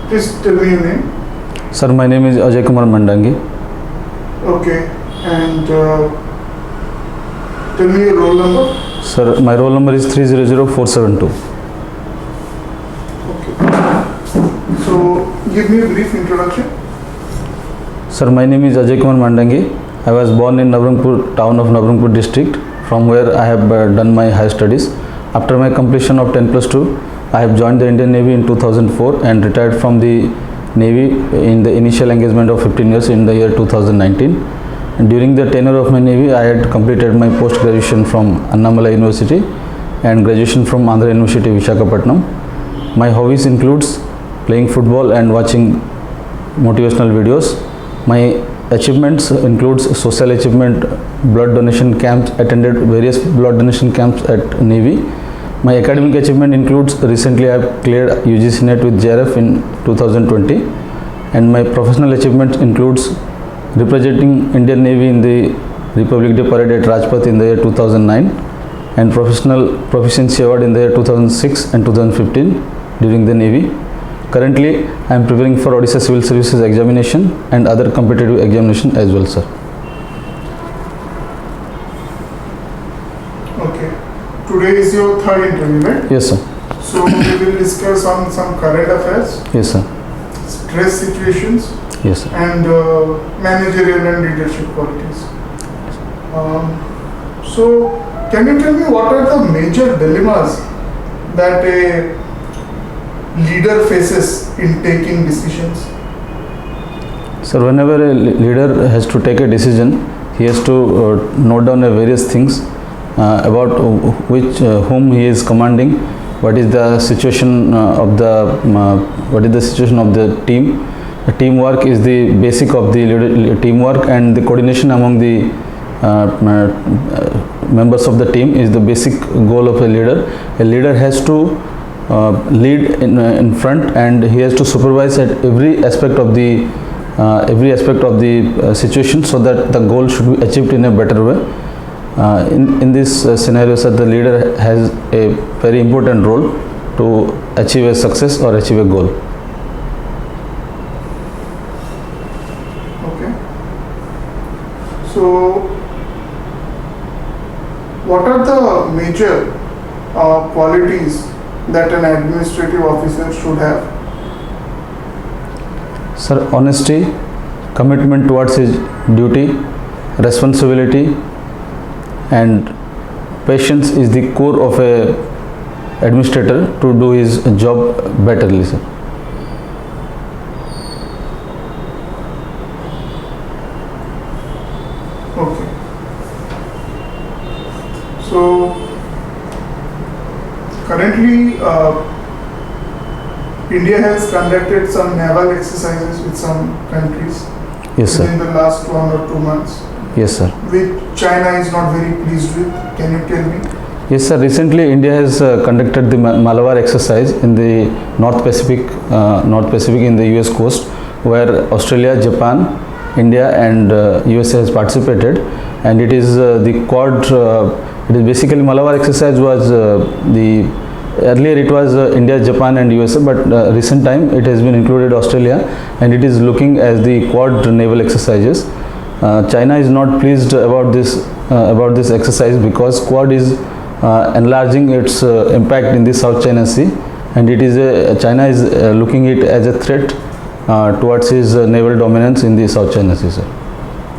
Please tell me your name. Sir, my name is Ajaya-Mock. Okay, and tell me your roll number. Sir, my roll number is 300472. Okay. So, give me a brief introduction. Sir, my name is Ajaya-Mock. I was born in Navrangpur, town of Navrangpur district, from where I have done my high studies. After my completion of 10+2, I have joined the Indian Navy in 2004 and retired from the Navy in the initial engagement of 15 years in the year 2019. And during the tenure of my Navy, I had completed my post-graduation from Annamalai University and graduation from Andhra University, Visakhapatnam. My hobbies includes playing football and watching motivational videos. My achievements includes social achievement, blood donation camps, attended various blood donation camps at Navy. My academic achievement includes recently I have cleared UGC NET with JRF in 2020, and my professional achievement includes representing Indian Navy in the Republic Day Parade at Rajpath in the year 2009 and Professional Proficiency Award in the year 2006 and 2015 during the Navy. Currently, I am preparing for Odisha Civil Services examination and other competitive examination as well, sir. Okay. Today is your third interview, right? Yes, sir. So, we will discuss on some current affairs, Yes, sir. stress situations, Yes, sir. and managerial and leadership qualities. So, can you tell me what are the major dilemmas that a leader faces in taking decisions? Sir, whenever a leader has to take a decision, he has to note down various things about whom he is commanding, what is the situation of the team. Teamwork is the basic of the teamwork, and the coordination among the members of the team is the basic goal of a leader. A leader has to lead in front, and he has to supervise at every aspect of the situation, so that the goal should be achieved in a better way. In this scenario, sir, the leader has a very important role to achieve a success or achieve a goal. Okay. So, what are the major qualities that an administrative officer should have? Sir, honesty, commitment towards his duty, responsibility, and patience is the core of a administrator to do his job betterly, sir. Okay. So, currently, India has conducted some naval exercises with some countries Yes, within sir. the last 1 or 2 months, Yes, sir. which China is not very pleased with. Can you tell me? Yes, sir. Recently, India has conducted the Malabar exercise in the North Pacific in the US coast, where Australia, Japan, India, and USA has participated, and it is the Quad. It is basically Malabar exercise was earlier it was India, Japan, and USA, but recent time it has been included Australia, and it is looking as the Quad naval exercises. China is not pleased about this exercise because Quad is enlarging its impact in the South China Sea, and it is China is looking it as a threat towards his naval dominance in the South China Sea, sir.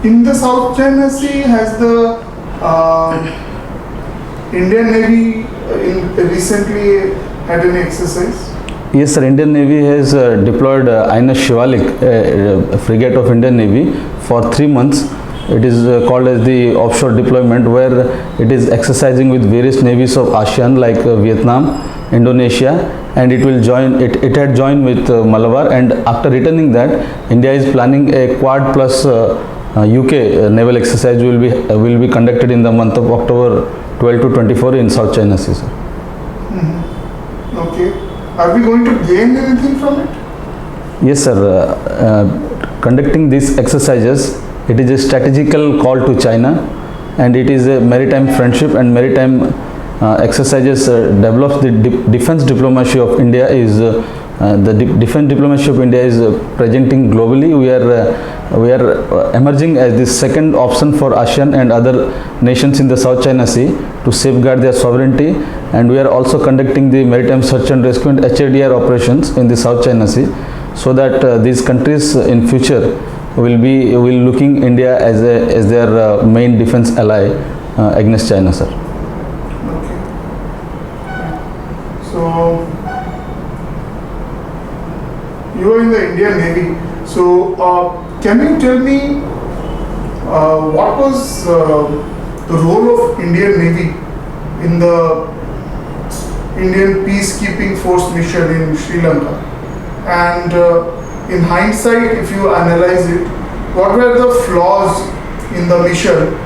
In the South China Sea, has the Indian Navy recently had an exercise? Yes, sir. Indian Navy has deployed INS Shivalik, a frigate of Indian Navy, for 3 months. It is called as the offshore deployment, where it is exercising with various navies of ASEAN like Vietnam, Indonesia, and it will join. It had joined with Malabar, and after returning that, India is planning a Quad plus UK naval exercise will be conducted in the month of October 12 to 24 in South China Sea, sir. Okay. Are we going to gain anything from it? Yes, sir. Conducting these exercises, it is a strategical call to China, and it is a maritime friendship and maritime exercises develops the defense diplomacy of India is the defense diplomacy of India is presenting globally. We are emerging as the second option for ASEAN and other nations in the South China Sea to safeguard their sovereignty, and we are also conducting the maritime search and rescue and HADR operations in the South China Sea, so that these countries in future will looking India as their main defense ally against China, sir. Okay. So you are in the Indian Navy. So can you tell me what was the role of Indian Navy in the Indian peacekeeping force mission in Sri Lanka? And in hindsight, if you analyze it, what were the flaws in the mission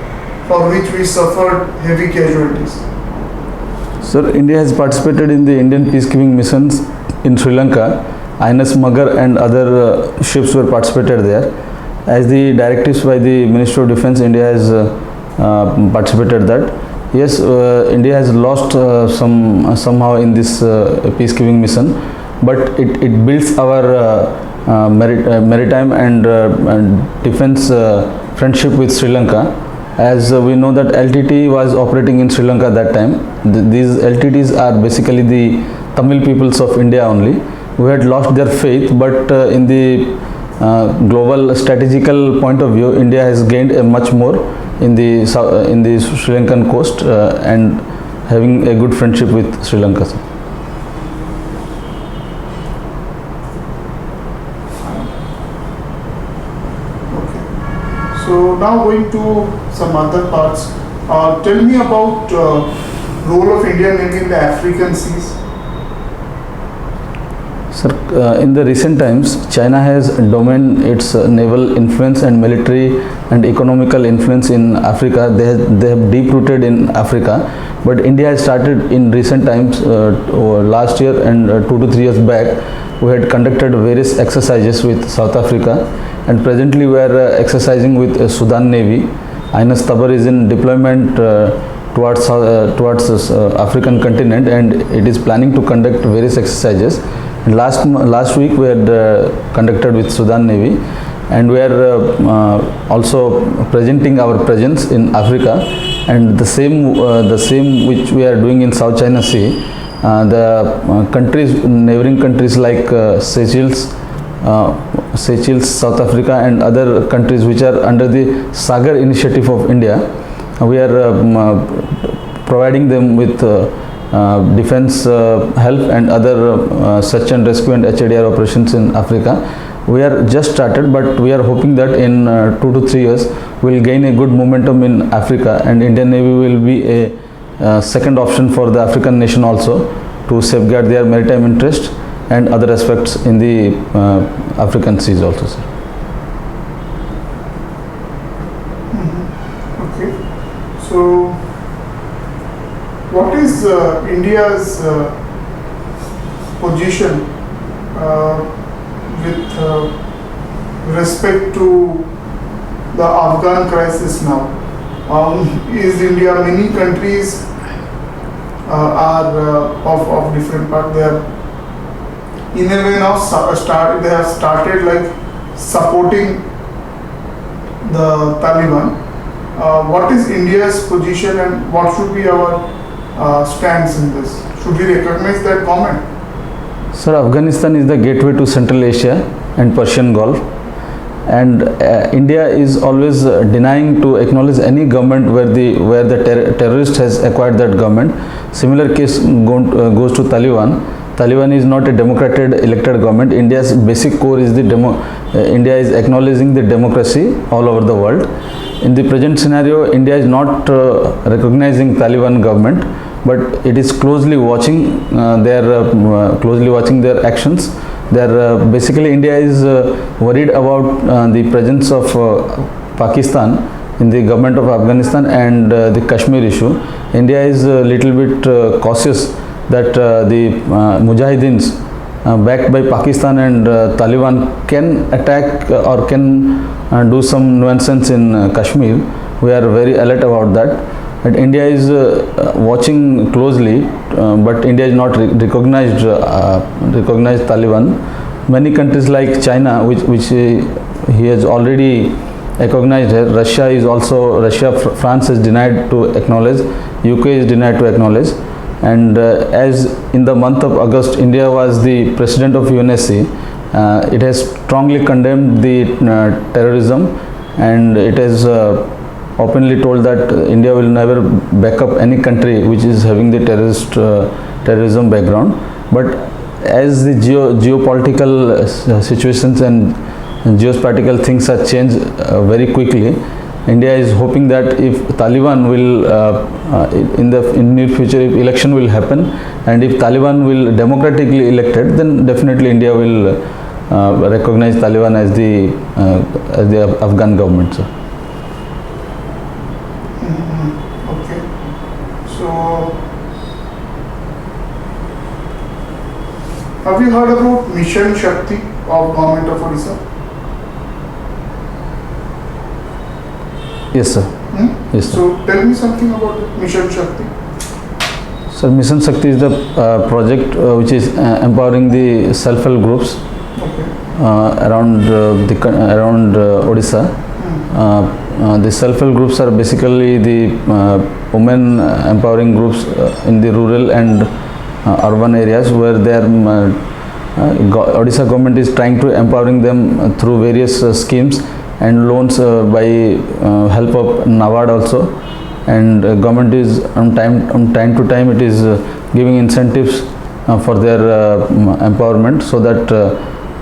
for which we suffered heavy casualties? Sir, India has participated in the Indian peacekeeping missions in Sri Lanka. INS Magar and other ships were participated there. As the directives by the Ministry of Defence, India has participated that. Yes, India has lost somehow in this peacekeeping mission, but it builds our maritime and defence friendship with Sri Lanka. As we know that LTT was operating in Sri Lanka that time. These LTTs are basically the Tamil peoples of India only. We had lost their faith, but in the global strategical point of view, India has gained much more in the Sri Lankan coast and having a good friendship with Sri Lanka. Okay. So now going to some other parts. Tell me about role of Indian Navy in the African seas. Sir, in the recent times, China has dominated its naval influence and military and economical influence in Africa. They have deep-rooted in Africa, but India has started in recent times, last year and 2 to 3 years back, we had conducted various exercises with South Africa, and presently we are exercising with Sudan Navy. INS Tabar is in deployment towards African continent, and it is planning to conduct various exercises. And last week we had conducted with Sudan Navy, and we are also presenting our presence in Africa, and the same which we are doing in South China Sea. The neighboring countries like Seychelles, South Africa, and other countries which are under the Sagar initiative of India, we are providing them with defense help and other search and rescue and HADR operations in Africa. We are just started, but we are hoping that in 2 to 3 years we will gain a good momentum in Africa, and Indian Navy will be a second option for the African nation also to safeguard their maritime interest and other aspects in the African seas also, sir. Okay. So what is India's position with respect to the Afghan crisis now? Is India, many countries are of different part. They are in a way now they have started like supporting the Taliban. What is India's position, and what should be our stance in this? Should we recognize that comment? Sir, Afghanistan is the gateway to Central Asia and Persian Gulf, and India is always denying to acknowledge any government where the terrorist has acquired that government. Similar case goes to Taliban. Taliban is not a democratic elected government. India's basic core is India is acknowledging the democracy all over the world. In the present scenario, India is not recognizing Taliban government, but it is closely watching their actions. Basically, India is worried about the presence of Pakistan in the government of Afghanistan and the Kashmir issue. India is a little bit cautious that the Mujahideens backed by Pakistan and Taliban can attack or can do some nonsense in Kashmir. We are very alert about that. that India is watching closely, but India is not recognized Taliban. Many countries like China, which he has already recognized her. France is denied to acknowledge, UK is denied to acknowledge, and as in the month of August, India was the president of UNSC. It has strongly condemned the terrorism, and it has openly told that India will never back up any country which is having the terrorism background. But as the geopolitical situations and geopolitical things are changed very quickly, India is hoping that if Taliban will in near future, if election will happen, and if Taliban will democratically elected, then definitely India will recognize Taliban as the Afghan government, sir. Okay. So, have you heard about Mission Shakti of Government of Odisha? Yes, sir. Yes, sir. So, tell me something about Mission Shakti. Sir, Mission Shakti is the project which is empowering the self-help groups around Odisha. The self-help groups are basically the women empowering groups in the rural and urban areas, where they are Odisha government is trying to empowering them through various schemes and loans by help of NABARD also, and government is on time to time it is giving incentives for their empowerment, so that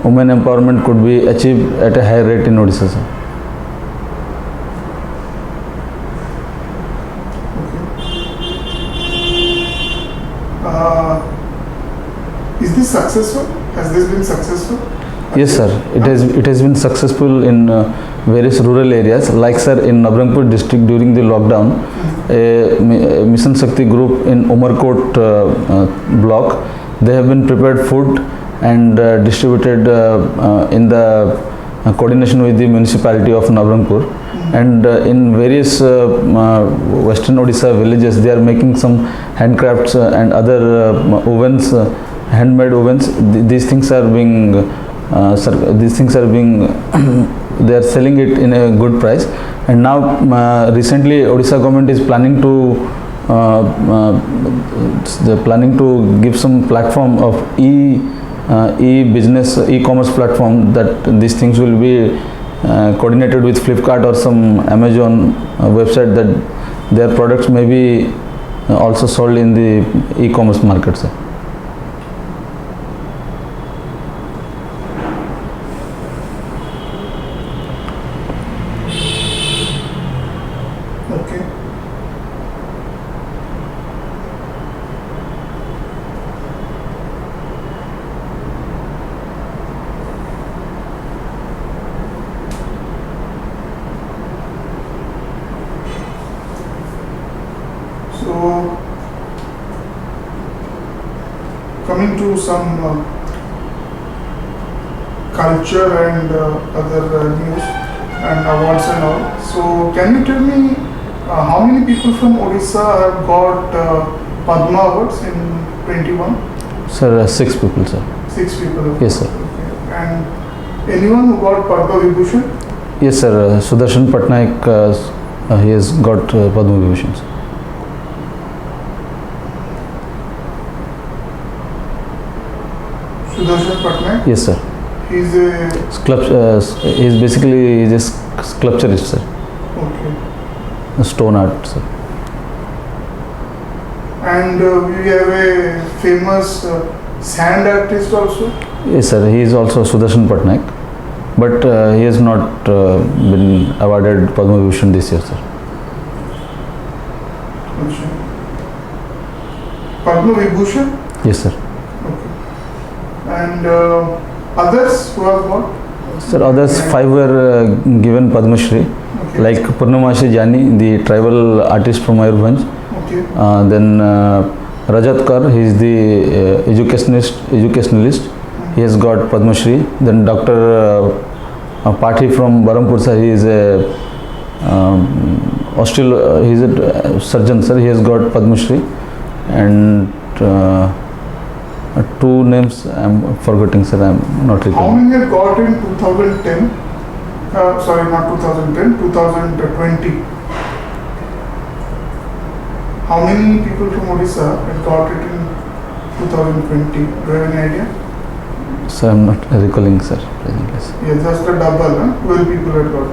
women empowerment could be achieved at a higher rate in Odisha, sir. Is this successful? Has this been successful? Yes, sir. It has been successful in various rural areas. Like, sir, in Nabrangpur district during the lockdown, a Mission Shakti group in Umarkot block, they have been prepared food and distributed in the coordination with the municipality of Nabrangpur. And in various Western Odisha villages, they are making some handcrafts and other ovens, handmade ovens. These things are being they are selling it in a good price. And now recently Odisha government is planning to give some platform of e-business, e-commerce platform, that these things will be coordinated with Flipkart or some Amazon website, that their products may be also sold in the e-commerce market, sir. Okay. So, coming to some culture and other news and awards and all. So, can you tell me how many people from Odisha have got Padma Awards in 21? Sir, 6 people, sir. 6 people. Yes, sir. Okay. And anyone who got Padma Vibhushan? Yes, sir. Sudarshan Patnaik, he has got Padma Vibhushan, sir. Sudarshan Patnaik? Yes, sir. He is a He is basically a sculpturist, sir. okay. Stone art, sir. And we have a famous sand artist also. Yes, sir. He is also Sudarshan Patnaik, but he has not been awarded Padma Vibhushan this year, sir. Padma Vibhushan? Yes, sir. Okay. And others who have got? Sir, others 5 were given Padma Shri, Okay. like Purnamashi Jani, the tribal artist from Mayurbhanj. Okay. Then Rajat Kar, he is the educationalist. He has got Padma Shri. Then Dr. Pathi from Barampur, sir, he is a he's a surgeon, sir. He has got Padma Shri, and two names I'm forgetting, sir. I'm not How recalling. many had got in 2010? Sorry, not 2010, 2020. How many people from Odisha had got it in 2020? Do you have any idea? Sir, I'm not recalling, sir. Presently, sir. Yeah, just a double, huh? 12 people had got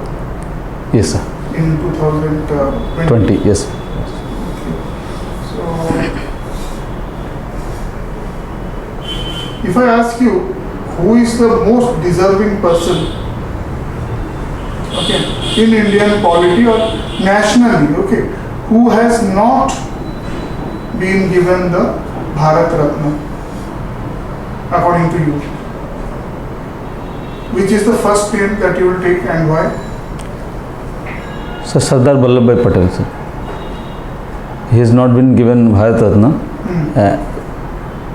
Yes, sir. in 2020. 20. Yes. So, if I ask you, who is the most deserving person, okay, in Indian polity or nationally, okay, who has not been given the Bharat Ratna, according to you? Which is the first name that you will take and why? Sir, Sardar Vallabhbhai Patel, sir. He has not been given Bharat Ratna.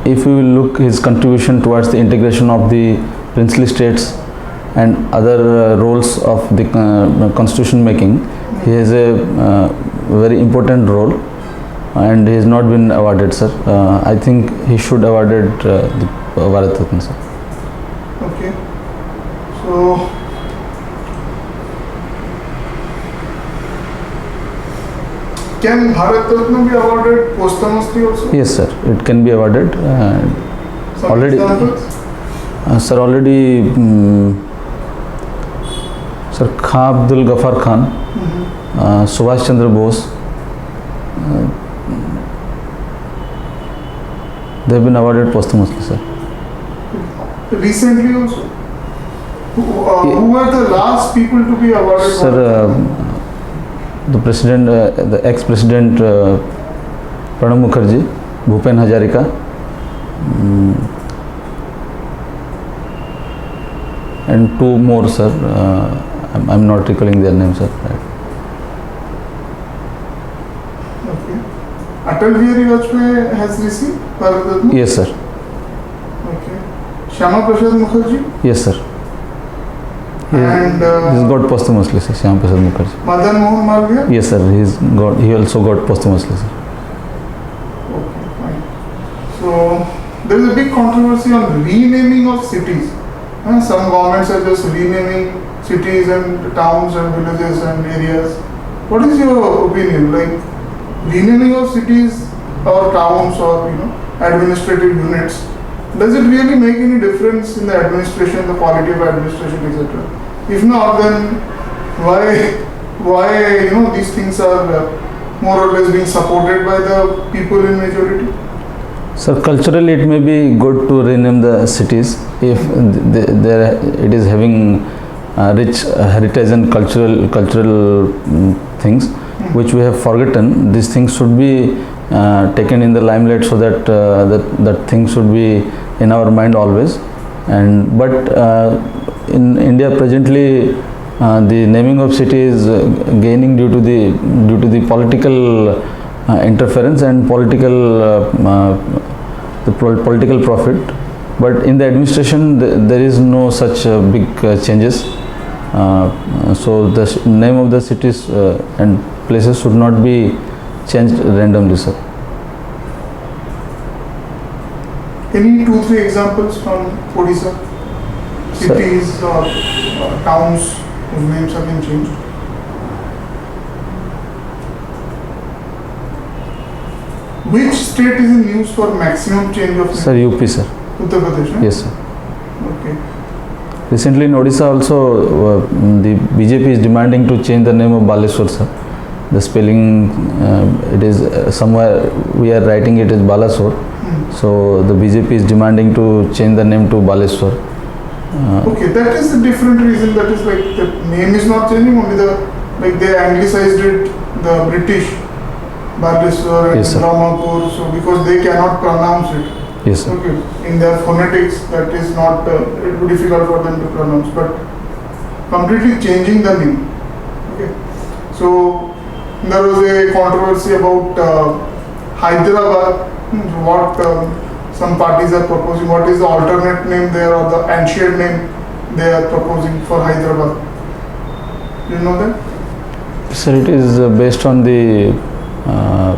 If we will look his contribution towards the integration of the princely states and other roles of the constitution making, he has a very important role, and he has not been awarded, sir. I think he should awarded the Bharat Ratna, sir. Okay. So, can Bharat Ratna be awarded posthumously also? Yes, sir. It can be awarded. Some already- examples? Sir, already, sir, Khan Abdul Ghaffar Khan, Subhash Chandra Bose, they have been awarded posthumously, sir. Recently also? Who were the last people to be awarded? Sir, the president, the ex-president Pranab Mukherjee, Bhupen Hazarika, and two more, sir. I'm not recalling their names, sir. Okay. Atal Bihari Vajpayee has received Bharat Ratna? Yes, sir. Okay. Shyama Prasad Mukherjee? Yes, sir. And He's got posthumously, sir. Shyam Prasad Mukherjee. Madan Mohan Malviya? Yes, sir. He also got posthumously, sir. Okay, fine. So, there is a big controversy on renaming of cities. Some governments are just renaming cities and towns and villages and areas. What is your opinion? Like, renaming of cities or towns or, administrative units, does it really make any difference in the administration, the quality of administration, etc.? If not, then why these things are more or less being supported by the people in majority? Sir, culturally it may be good to rename the cities if it is having rich heritage and cultural things which we have forgotten. These things should be taken in the limelight so that that things should be in our mind always. But in India presently, the naming of city is gaining due to the political interference and political profit. But in the administration, there is no such big changes. So the name of the cities and places should not be changed randomly, sir. Any 2-3 examples from Odisha? Cities or towns whose names have been changed? Which state is in news for maximum change of name? Sir, UP, sir. Uttar Pradesh, eh? Yes, sir. Okay. Recently in Odisha also, the BJP is demanding to change the name of Baleswar, sir. The spelling, it is somewhere we are writing it as Balaswar. So the BJP is demanding to change the name to Baleswar. Okay, that is a different reason. That is like the name is not changing, only they anglicized it, the British Baleswar and Yes, sir. Brahmapur, so because they cannot pronounce it. Yes, sir. Okay, in their phonetics, that is not, it would be difficult for them to pronounce, but completely changing the name. Okay, so there was a controversy about Hyderabad, what some parties are proposing, what is the alternate name there or the ancient name they are proposing for Hyderabad. Do you know that? Sir, it is based on the uh,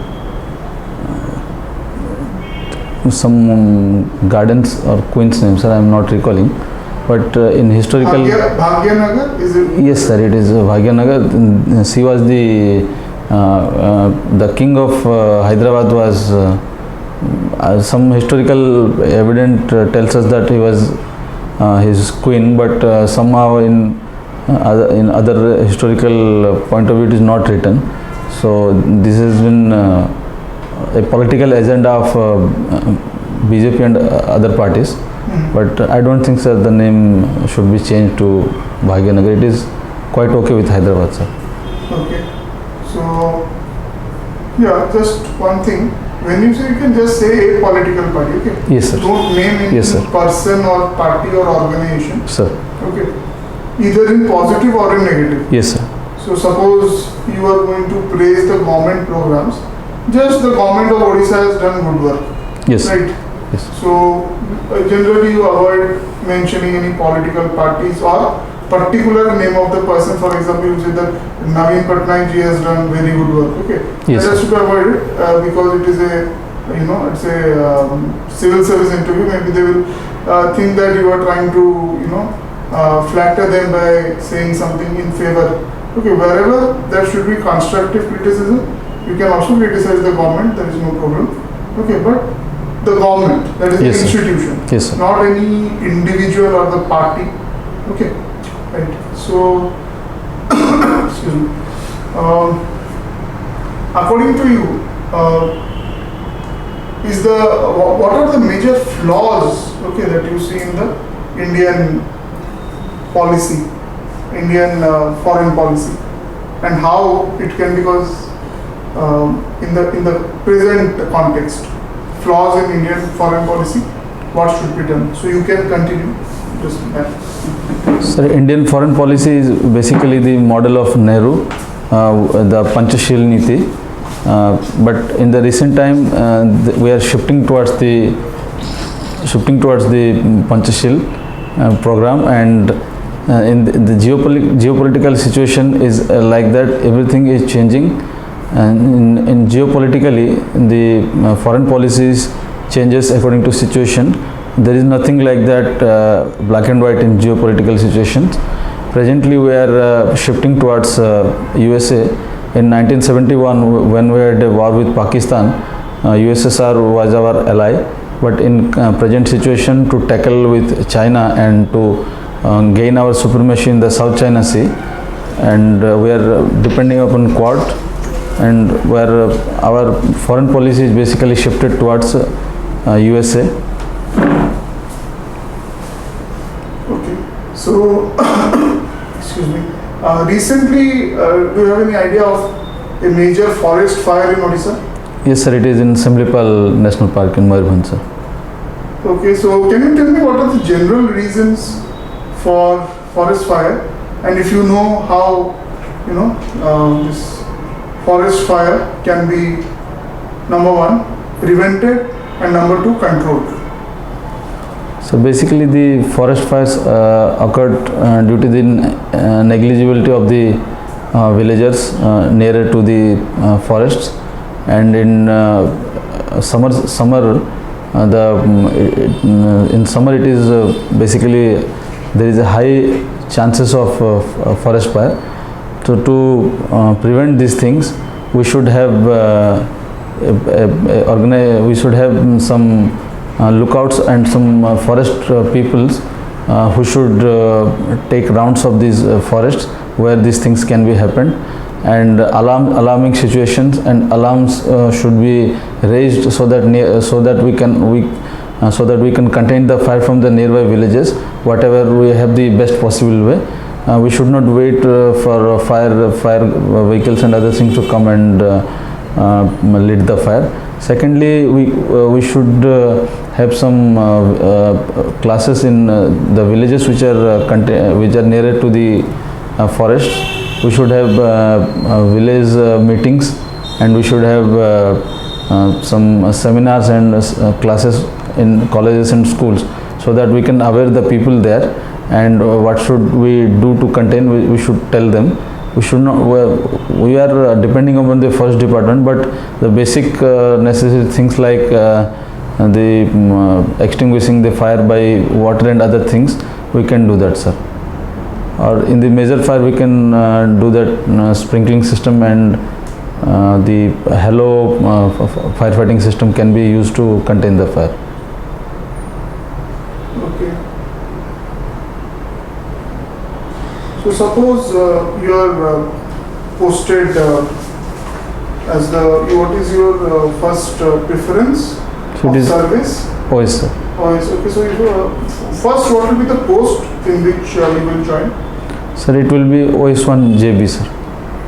some gardens or queen's name, sir. I am not recalling, but in historical. Bhagyanagar, is it? Yes, sir. It is Bhagyanagar. She was the king of Hyderabad. Was some historical evidence tells us that he was his queen, but somehow in other historical point of view, it is not written. So this has been a political agenda of BJP and other parties. But I don't think, sir, the name should be changed to Bhagyanagar. It is quite okay with Hyderabad, sir. Okay. So, yeah, just one thing. When you say, you can just say a political party, okay? Yes, sir. Don't name any Yes, sir. person or party or organization. Sir. Okay. Either in positive or in negative. Yes, sir. So suppose you are going to praise the government programs, just the government of Odisha has done good work. Yes. Right? Yes. So generally you avoid mentioning any political parties or particular name of the person. For example, you say that Naveen Patnaik ji has done very good work. Okay. Yes, That has to be avoided because it is it's a civil service interview. Maybe they will think that you are trying to flatter them by saying something in favor. Okay, wherever there should be constructive criticism, you can also criticize the government, there is no problem. Okay, but the government, that is Yes, the sir. institution, Yes, sir. not any individual or the party. Okay, right. So, excuse me. According to you, what are the major flaws, okay, that you see in the Indian policy, Indian foreign policy, and how it can, because in the present context, flaws in Indian foreign policy, what should be done? So you can continue. Just that. Sir, Indian foreign policy is basically the model of Nehru, the Panchashil Niti. But in the recent time, we are shifting towards the Panchashil program, and in the geopolitical situation is like that. Everything is changing, and in geopolitically, the foreign policies changes according to situation. There is nothing like that black and white in geopolitical situations. Presently, we are shifting towards USA. In 1971, when we had a war with Pakistan, USSR was our ally. But in present situation, to tackle with China and to gain our supremacy in the South China Sea, and we are depending upon Quad, and where our foreign policy is basically shifted towards USA. Okay. So, excuse me. Recently, do you have any idea of a major forest fire in Odisha? Yes, sir. It is in Simlipal National Park in Mayurbhanj, sir. Okay. So, can you tell me what are the general reasons for forest fire, and if you know how this forest fire can be, number one, prevented, and number two, controlled? So basically the forest fires occurred due to the negligibility of the villagers nearer to the forests, and in summer in summer it is basically there is a high chances of forest fire. To prevent these things, we should have we should have some lookouts and some forest peoples who should take rounds of these forests where these things can be happened, and alarming situations and alarms should be raised so that we can contain the fire from the nearby villages, whatever we have the best possible way. We should not wait for fire vehicles and other things to come and lit the fire. Secondly, we should have some classes in the villages which are nearer to the forest. We should have village meetings, and we should have some seminars and classes in colleges and schools, so that we can aware the people there, and what should we do to contain. We should tell them, we should not, we are depending upon the first department, but the basic necessary things like extinguishing the fire by water and other things, we can do that, sir. Or in the major fire we can do that sprinkling system, and the halo firefighting system can be used to contain the fire. Okay. So suppose you are posted as what is your first preference of service? OS, sir. OS. Okay, so first what will be the post in which you will join? Sir, it will be OS1 JB, sir.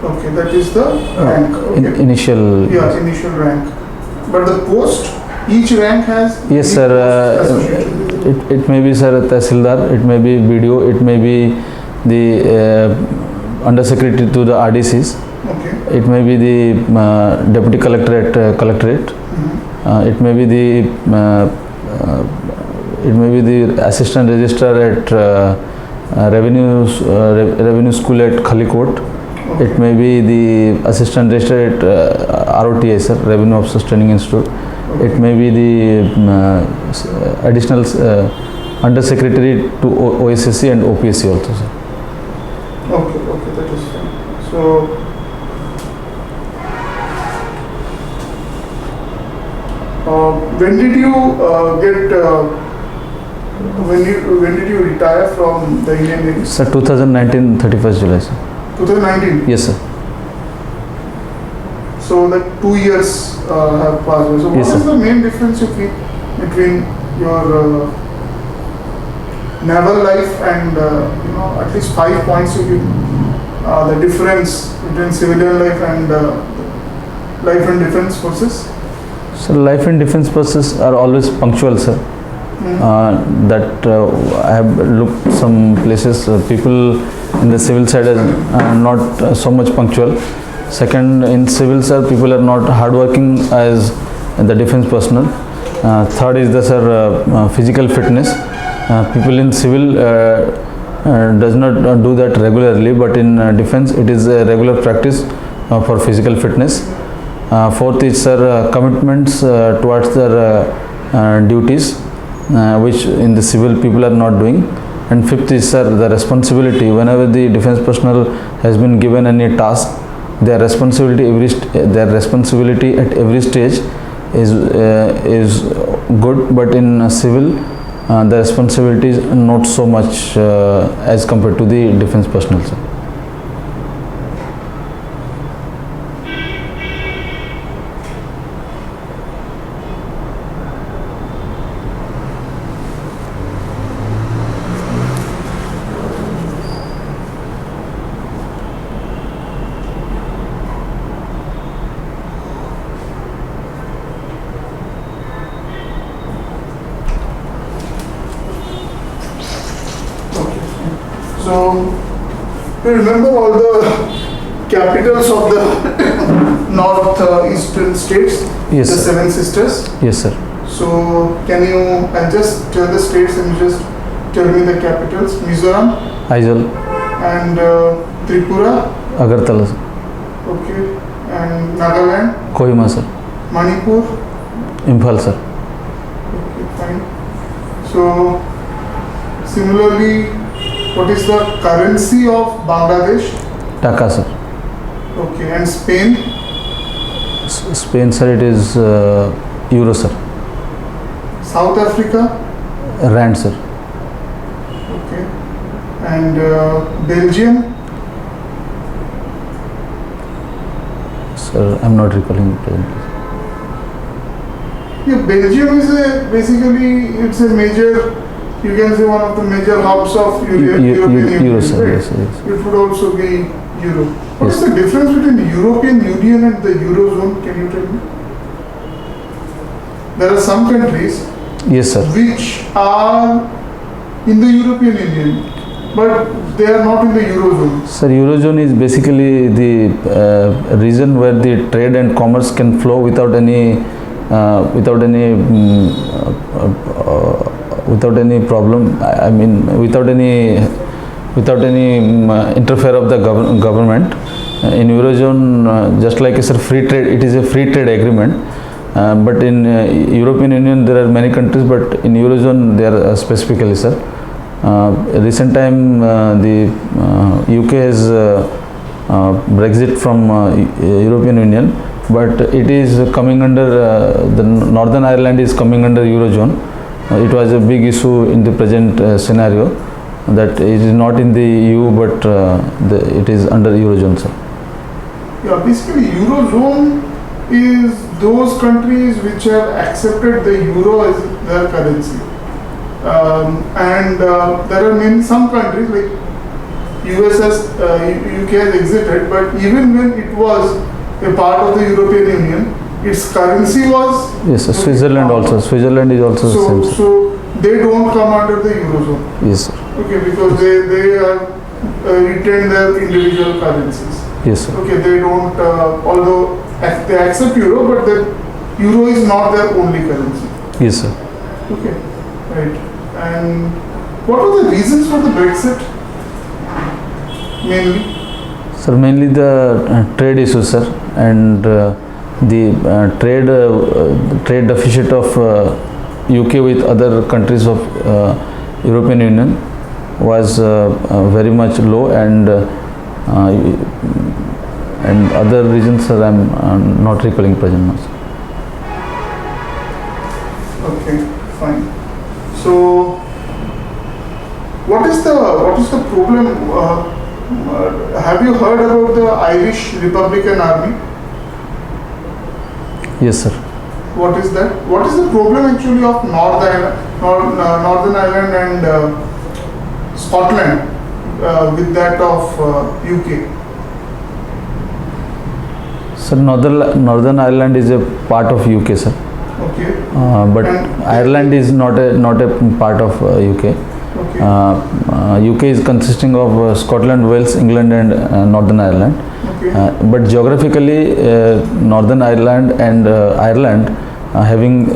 Okay, that is the rank. Okay. Initial. Yeah, initial rank. But the post, each rank has. Yes, sir. It may be, sir, Tehsildar, it may be BDO, it may be the Undersecretary to the RDCs. Okay. It may be the Deputy Collector at Collectorate. It may be the Assistant Registrar at Revenue School at Khalikot. Okay. It may be the Assistant Registrar at ROTI, sir, Revenue Officers Training Institute. Okay. It may be the additional Undersecretary to OSSC and OPSC also, sir. Okay, okay, that is fine. So, when did you when did you retire from the Indian Navy? Sir, 2019, 31st July, sir. 2019? Yes, sir. So that 2 years have passed. So what Yes, is sir. the main difference you feel between your naval life and at least 5 points you give the difference between civilian life and life and defense forces? So life and defense forces are always punctual, sir. I have looked some places, people in the civil side are not so much punctual. Second, in civil, sir, people are not hardworking as the defense personnel. Third is the, sir, physical fitness. People in civil does not do that regularly, but in defense it is a regular practice for physical fitness. Fourth is, sir, commitments towards their duties, which in the civil people are not doing. And fifth is, sir, the responsibility. Whenever the defense personnel has been given any task, their responsibility at every stage is good, but in civil the responsibility is not so much as compared to the defense personnel, sir. So, you remember all the capitals of the northeastern states? Yes, the sir. 7 sisters? Yes, sir. So, can you, I'll just tell the states and you just tell me the capitals. Mizoram Aizawl, and Tripura. Agartala, sir. Okay. And Nagaland. Kohima, sir. Manipur. Imphal, sir. Okay, fine. So, similarly, what is the currency of Bangladesh? Taka, sir. Okay, and Spain? Spain, sir, it is Euro, sir. South Africa? Rand, sir. Okay. And Belgium? Sir, I'm not recalling it presently. Yeah, Belgium is basically it's a major, you can say one of the major hubs of European Union. Euro, sir. Right? Yes, yes. It would also be Euro. What is Yes. the difference between European Union and the Eurozone? Can you tell me? There are some countries Yes, sir. which are in the European Union, but they are not in the Eurozone. Sir, Eurozone is basically the region where the trade and commerce can flow without any problem. I mean, without any without any interfere of the government. In Eurozone, just like it's a free trade, it is a free trade agreement. But in European Union there are many countries, but in Eurozone they are specifically, sir. Recent time the UK has Brexit from European Union, but it is coming under the Northern Ireland is coming under Eurozone. It was a big issue in the present scenario, that it is not in the EU, but it is under Eurozone, sir. Yeah, basically Eurozone is those countries which have accepted the euro as their currency. There are some countries like UK has exited, but even when it was a part of the European Union, its currency was... Yes, sir. Switzerland also. Switzerland is also the same, sir. So they don't come under the Eurozone. Yes, sir. Okay, because they have retained their individual currencies. Yes, sir. Okay, they don't, although they accept euro, but the euro is not their only currency. Yes, sir. Okay, right. And what were the reasons for the Brexit? Mainly? Sir, mainly the trade issues, sir, and the trade deficit of UK with other countries of European Union was very much low, and other reasons, sir, I'm not recalling present now, sir. Okay, fine. So, what is the problem? Have you heard about the Irish Republican Army? Yes, sir. What is that? What is the problem actually of Northern Ireland and Scotland with that of UK? Sir, Northern Ireland is a part of UK, sir. Okay. But Ireland is not a part of UK. Okay. UK is consisting of Scotland, Wales, England, and Northern Ireland. Okay. But geographically, Northern Ireland and Ireland having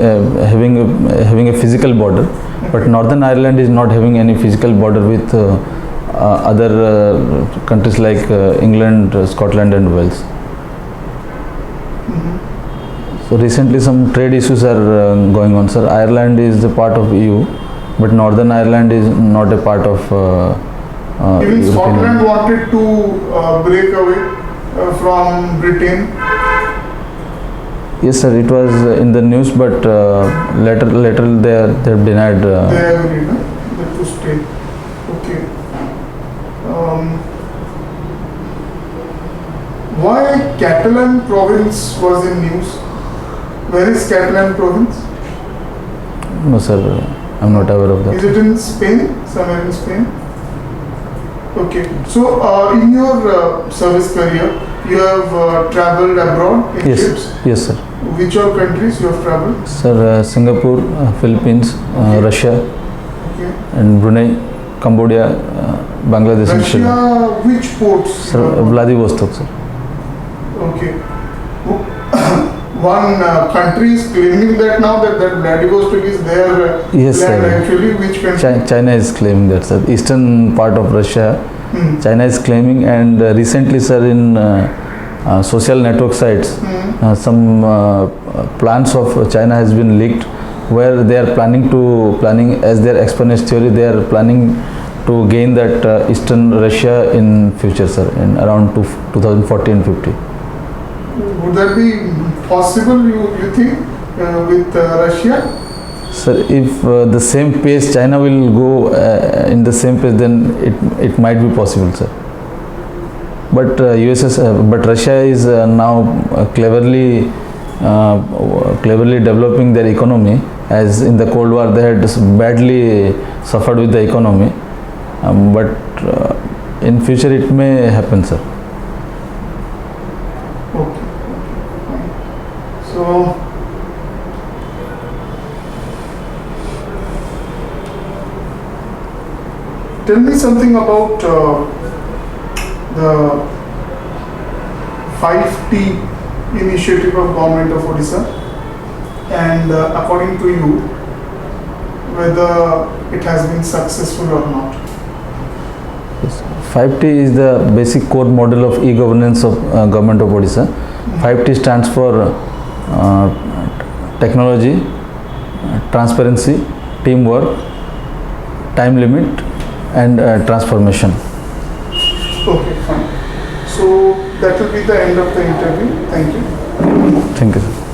a physical border, but Northern Ireland is not having any physical border with other countries like England, Scotland, and Wales. So recently some trade issues are going on, sir. Ireland is a part of EU, but Northern Ireland is not a part of even European Scotland Union. wanted to break away from Britain. Yes, sir. It was in the news, but later they have denied. They agreed to stay. Okay. Why Catalan province was in news? Where is Catalan province? No, sir. I'm not aware of that. Is it in Spain? Somewhere in Spain? Okay. So, in your service career, you have traveled abroad in ships? Yes, sir. Which all countries you have traveled? Sir, Singapore, Philippines, Okay. Russia, Okay. and Brunei, Cambodia, Bangladesh, and Sri Lanka. Russia, which ports? Sir, Vladivostok, sir. Okay. One country is claiming that now that Vladivostok is their Yes, land sir. actually. Which country? China is claiming that, sir. Eastern part of Russia, Hmm. China is claiming, and recently, sir, in social network sites, Hmm. some plans of China has been leaked, where they are planning as their exponential theory, they are planning to gain that Eastern Russia in future, sir, in around 2040 and 50. Would that be possible, you think, with Russia? Sir, if the same pace China will go in the same pace, then it might be possible, sir. But but Russia is now cleverly developing their economy, as in the Cold War they had badly suffered with the economy. But in future it may happen, sir. Okay. So, tell me something about the 5T initiative of government of Odisha, and according to you, whether it has been successful or not. 5T is the basic core model of e-governance of Government of Odisha. 5T stands for technology, transparency, teamwork, time limit, and transformation. Okay, fine. So that will be the end of the interview. Thank you. Thank you, sir.